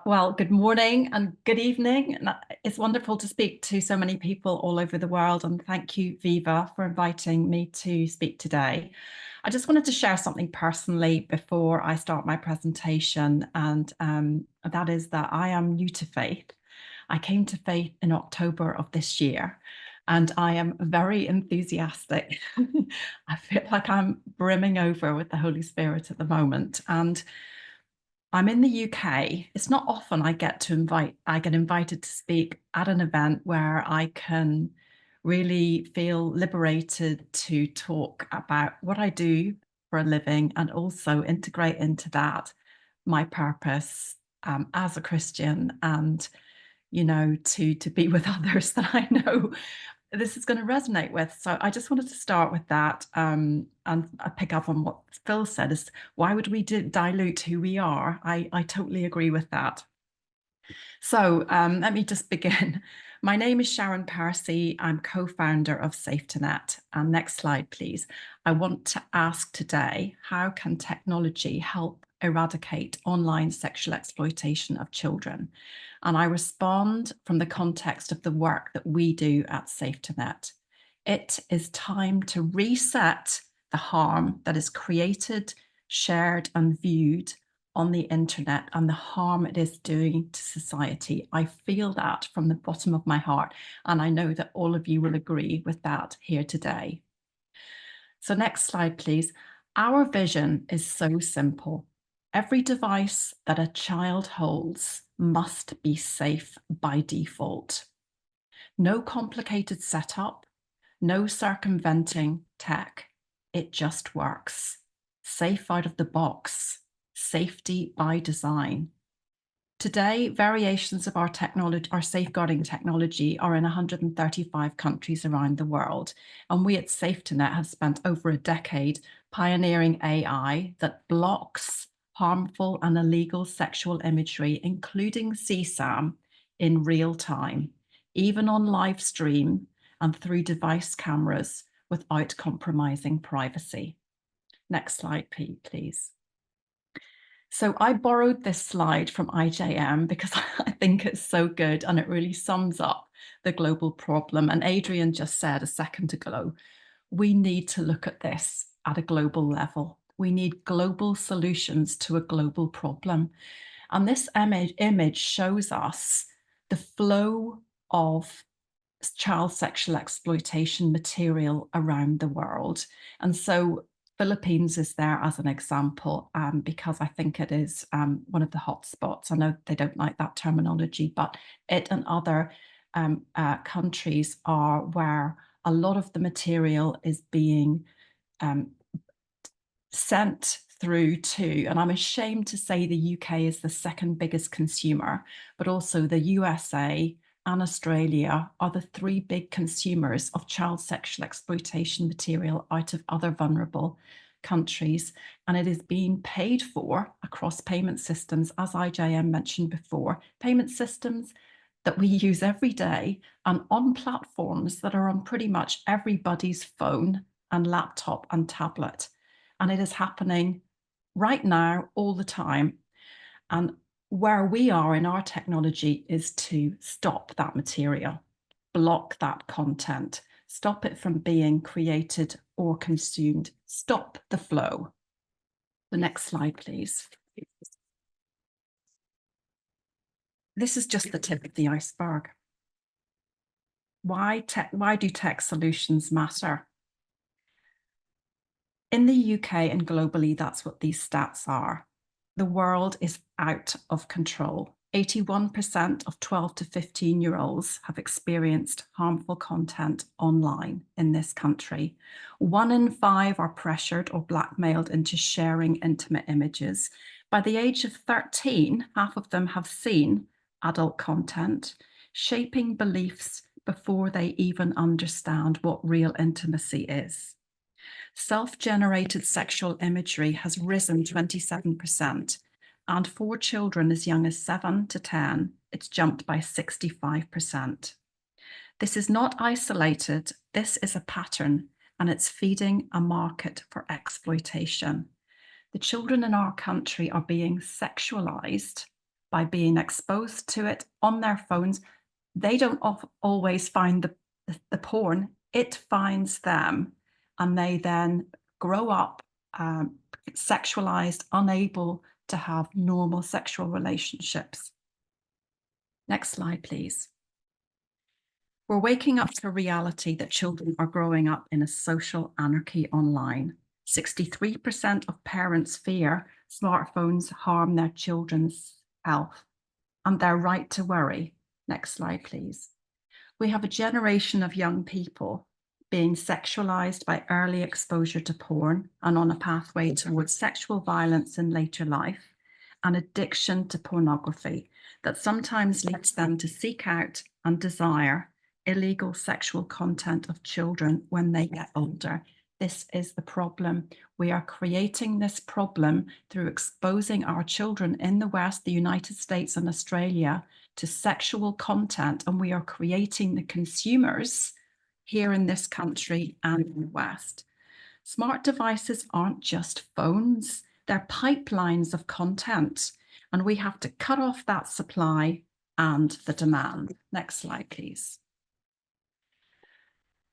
Well, good morning and good evening. It's wonderful to speak to so many people all over the world. And thank you, Viva, for inviting me to speak today. I just wanted to share something personally before I start my presentation. And that is that I am new to faith. I came to faith in October of this year, and I am very enthusiastic. I feel like I'm brimming over with the Holy Spirit at the moment. And I'm in the UK. It's not often I get invited to speak at an event where I can really feel liberated to talk about what I do for a living and also integrate into that my purpose as a Christian and, to be with others that I know this is going to resonate with. So I just wanted to start with that and I pick up on what Phil said is why would we dilute who we are? I totally agree with that. So let me just begin. My name is Sharon Pursey. I'm co-founder of SafeToNet. And next slide, please. I want to ask today, how can technology help eradicate online sexual exploitation of children? And I respond from the context of the work that we do at SafeToNet. It is time to reset the harm that is created, shared, and viewed on the internet and the harm it is doing to society. I feel that from the bottom of my heart, and I know that all of you will agree with that here today. So next slide, please. Our vision is so simple. Every device that a child holds must be safe by default. No complicated setup, no circumventing tech. It just works. Safe out of the box. Safety by design. Today, variations of our safeguarding technology are in 135 countries around the world. And we at SafeToNet have spent over a decade pioneering AI that blocks harmful and illegal sexual imagery, including CSAM, in real time, even on live stream and through device cameras without compromising privacy. Next slide, please. So I borrowed this slide from IJM because I think it's so good and it really sums up the global problem. And Adrian just said a second ago, we need to look at this at a global level. We need global solutions to a global problem. And this image shows us the flow of child sexual exploitation material around the world. And so Philippines is there as an example because I think it is one of the hot spots. I know they don't like that terminology, but it and other countries are where a lot of the material is being sent through to, and I'm ashamed to say the UK is the second biggest consumer, but also the USA and Australia are the three big consumers of child sexual exploitation material out of other vulnerable countries. And it is being paid for across payment systems, as IJM mentioned before, payment systems that we use every day and on platforms that are on pretty much everybody's phone and laptop and tablet. And it is happening right now, all the time. And where we are in our technology is to stop that material, block that content, stop it from being created or consumed, stop the flow. The next slide, please. This is just the tip of the iceberg. Why do tech solutions matter? In the UK and globally, that's what these stats are. The world is out of control. 81% of 12 to 15-year-olds have experienced harmful content online in this country. 1 in 5 are pressured or blackmailed into sharing intimate images. By the age of 13, half of them have seen adult content, shaping beliefs before they even understand what real intimacy is. Self-generated sexual imagery has risen 27%, and for children as young as 7 to 10, it's jumped by 65%. This is not isolated, this is a pattern, and it's feeding a market for exploitation. The children in our country are being sexualized by being exposed to it on their phones. They don't always find the porn, it finds them, and they then grow up sexualized, unable to have normal sexual relationships. Next slide, please. We're waking up to reality that children are growing up in a social anarchy online. 63% of parents fear smartphones harm their children's health, and they're right to worry. Next slide, please. We have a generation of young people being sexualized by early exposure to porn and on a pathway towards sexual violence in later life, and addiction to pornography that sometimes leads them to seek out and desire illegal sexual content of children when they get older. This is the problem. We are creating this problem through exposing our children in the West, the United States and Australia to sexual content, and we are creating the consumers here in this country and in the West. Smart devices aren't just phones, they're pipelines of content, and we have to cut off that supply and the demand. Next slide, please.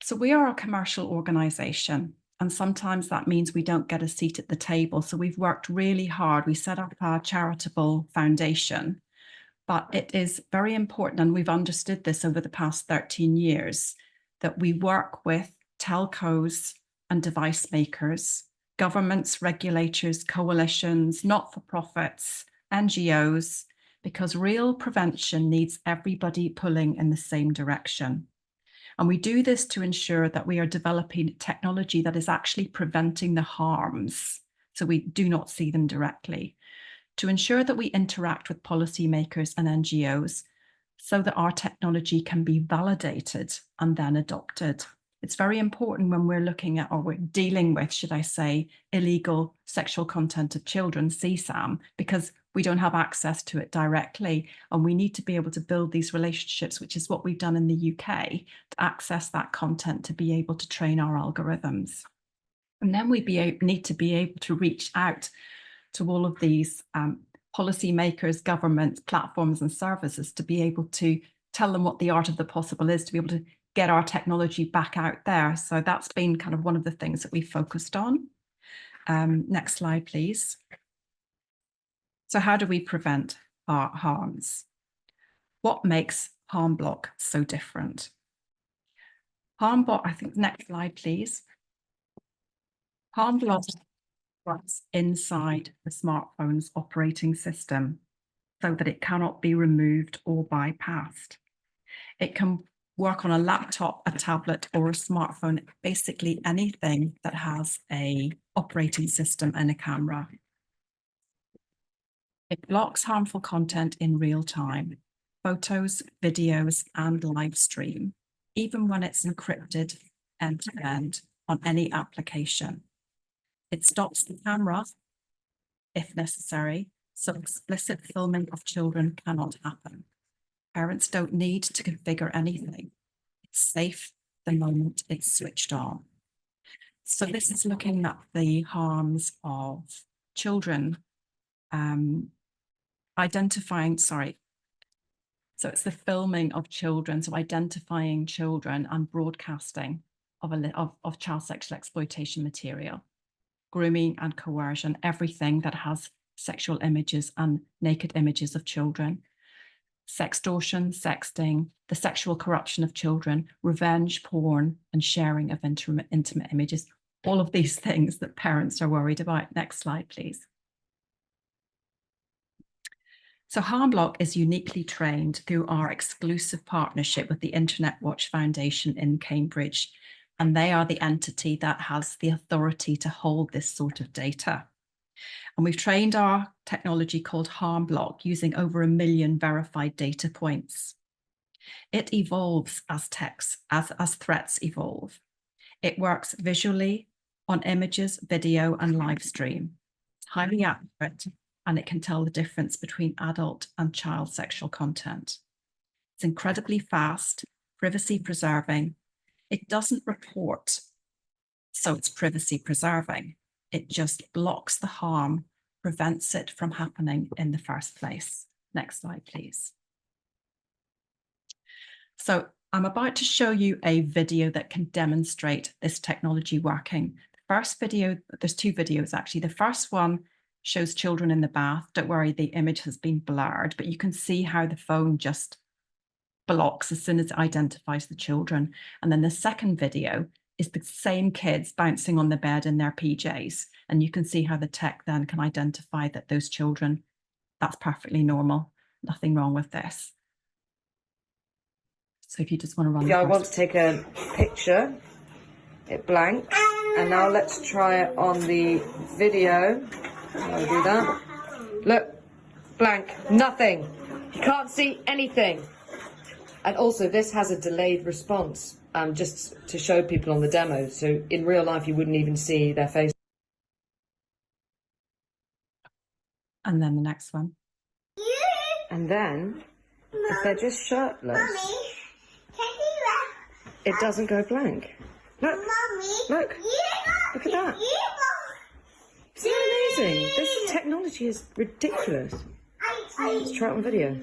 So we are a commercial organization, and sometimes that means we don't get a seat at the table. So we've worked really hard. We set up a charitable foundation, but it is very important, and we've understood this over the past 13 years, that we work with telcos and device makers, governments, regulators, coalitions, not-for-profits, NGOs, because real prevention needs everybody pulling in the same direction. And we do this to ensure that we are developing technology that is actually preventing the harms, so we do not see them directly, to ensure that we interact with policymakers and NGOs so that our technology can be validated and then adopted. It's very important when we're looking at, or we're dealing with, should I say, illegal sexual content of children, CSAM, because we don't have access to it directly. And we need to be able to build these relationships, which is what we've done in the UK, to access that content, to be able to train our algorithms. And then we need to be able to reach out to all of these policymakers, governments, platforms and services to be able to tell them what the art of the possible is, to be able to get our technology back out there. So that's been kind of one of the things that we focused on. Next slide, please. So how do we prevent our harms? What makes HarmBlock so different? HarmBlock, I think, next slide, please. HarmBlock works inside the smartphone's operating system so that it cannot be removed or bypassed. It can work on a laptop, a tablet, or a smartphone, basically anything that has an operating system and a camera. It blocks harmful content in real time, photos, videos, and live stream, even when it's encrypted end-to-end on any application. It stops the camera if necessary, so explicit filming of children cannot happen. Parents don't need to configure anything. It's safe the moment it's switched on. So this is looking at the harms of children, identifying, sorry. So it's the filming of children, so identifying children and broadcasting of child sexual exploitation material, grooming and coercion, everything that has sexual images and naked images of children. Sextortion, sexting, the sexual corruption of children, revenge porn, and sharing of intimate images, all of these things that parents are worried about. Next slide, please. So HarmBlock is uniquely trained through our exclusive partnership with the Internet Watch Foundation in Cambridge, and they are the entity that has the authority to hold this sort of data. And we've trained our technology called HarmBlock using over 1 million verified data points. It evolves as threats evolve. It works visually on images, video, and live stream. It's highly accurate, and it can tell the difference between adult and child sexual content. It's incredibly fast, privacy preserving. It doesn't report, so it's privacy preserving. It just blocks the harm, prevents it from happening in the first place. Next slide, please. So I'm about to show you a video that can demonstrate this technology working. The first video, there's two videos actually. The first one shows children in the bath. Don't worry, the image has been blurred, but you can see how the phone just blocks as soon as it identifies the children. And then the second video is the same kids bouncing on the bed in their PJs. And you can see how the tech then can identify that those children, that's perfectly normal, nothing wrong with this. So if you just want to run. Yeah, I want to take a picture. It blanks. And now let's try it on the video. I'll do that. Look, blank, nothing. You can't see anything. And also this has a delayed response, just to show people on the demo. So in real life, you wouldn't even see their face. And then the next one. And then, if they're just shirtless, it doesn't go blank. Look, look at that. Isn't that amazing? This technology is ridiculous. Let's try it on video.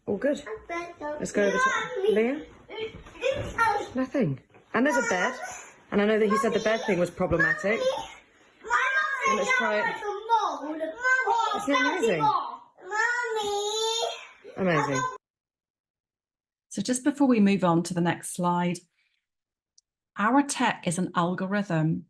All good. Let's go over to Leah. Nothing. And there's a bed. And I know that he said the bed thing was problematic. And let's try it. Isn't it amazing? Amazing. So just before we move on to the next slide, our tech is an algorithm.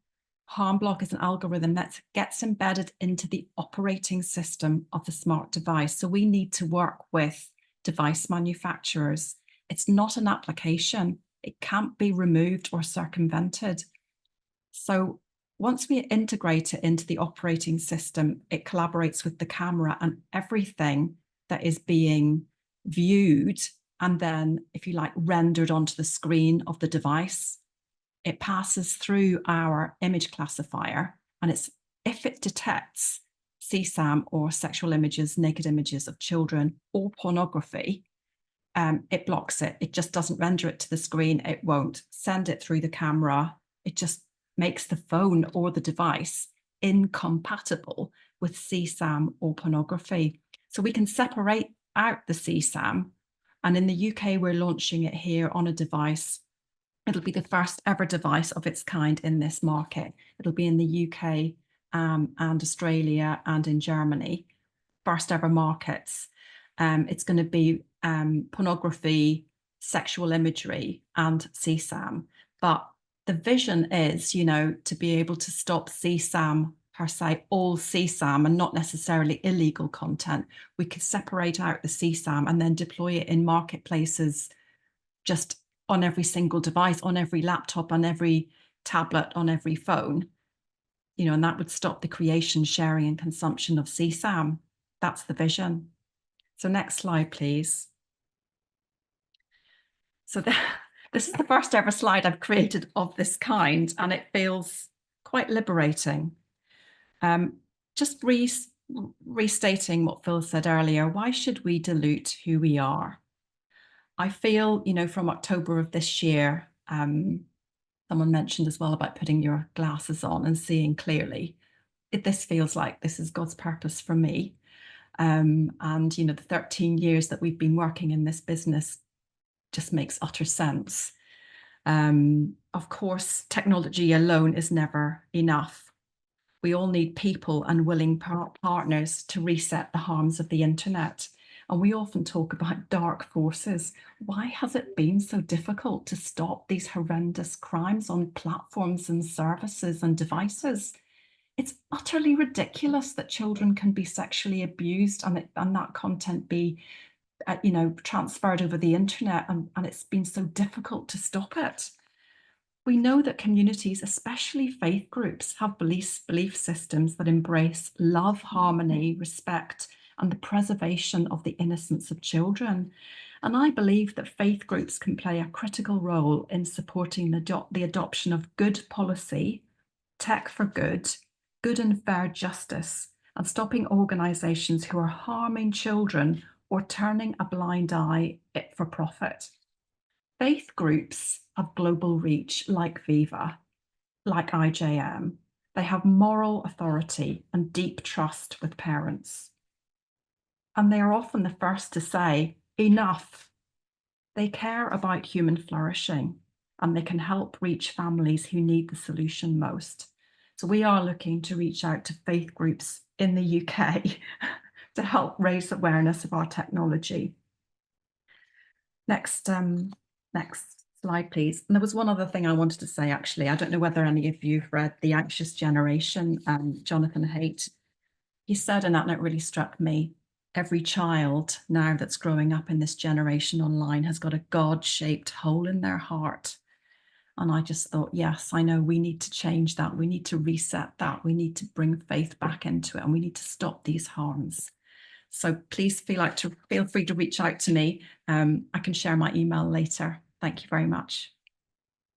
HarmBlock is an algorithm that gets embedded into the operating system of the smart device. So we need to work with device manufacturers. It's not an application. It can't be removed or circumvented. So once we integrate it into the operating system, it collaborates with the camera, and everything that is being viewed and then, if you like, rendered onto the screen of the device, it passes through our image classifier, and if it detects CSAM or sexual images, naked images of children or pornography, it blocks it. It just doesn't render it to the screen. It won't send it through the camera. It just makes the phone or the device incompatible with CSAM or pornography. So we can separate out the CSAM. And in the UK, we're launching it here on a device. It'll be the first ever device of its kind in this market. It'll be in the UK and Australia and in Germany, first ever markets. It's going to be pornography, sexual imagery, and CSAM. But the vision is, to be able to stop CSAM per se, all CSAM, and not necessarily illegal content. We could separate out the CSAM and then deploy it in marketplaces just on every single device, on every laptop, on every tablet, on every phone, and that would stop the creation, sharing, and consumption of CSAM. That's the vision. So next slide, please. So this is the first ever slide I've created of this kind, and it feels quite liberating. Just restating what Phil said earlier, why should we dilute who we are? I feel, from October of this year, someone mentioned as well about putting your glasses on and seeing clearly. This feels like this is God's purpose for me. And, the 13 years that we've been working in this business just makes utter sense. Of course, technology alone is never enough. We all need people and willing partners to reset the harms of the internet. And we often talk about dark forces. Why has it been so difficult to stop these horrendous crimes on platforms and services and devices? It's utterly ridiculous that children can be sexually abused and that content be, transferred over the internet, and it's been so difficult to stop it. We know that communities, especially faith groups, have belief systems that embrace love, harmony, respect, and the preservation of the innocence of children. And I believe that faith groups can play a critical role in supporting the adoption of good policy, tech for good and fair justice, and stopping organisations who are harming children or turning a blind eye for profit. Faith groups have global reach, like Viva, like IJM. They have moral authority and deep trust with parents. And they are often the first to say, enough. They care about human flourishing, and they can help reach families who need the solution most. So we are looking to reach out to faith groups in the UK to help raise awareness of our technology. Next slide, please. And there was one other thing I wanted to say, actually. I don't know whether any of you've read The Anxious Generation, Jonathan Haidt. He said, and that really struck me, every child now that's growing up in this generation online has got a God-shaped hole in their heart. And I just thought, yes, I know we need to change that. We need to reset that. We need to bring faith back into it, and we need to stop these harms. So please feel free to reach out to me. I can share my email later. Thank you very much.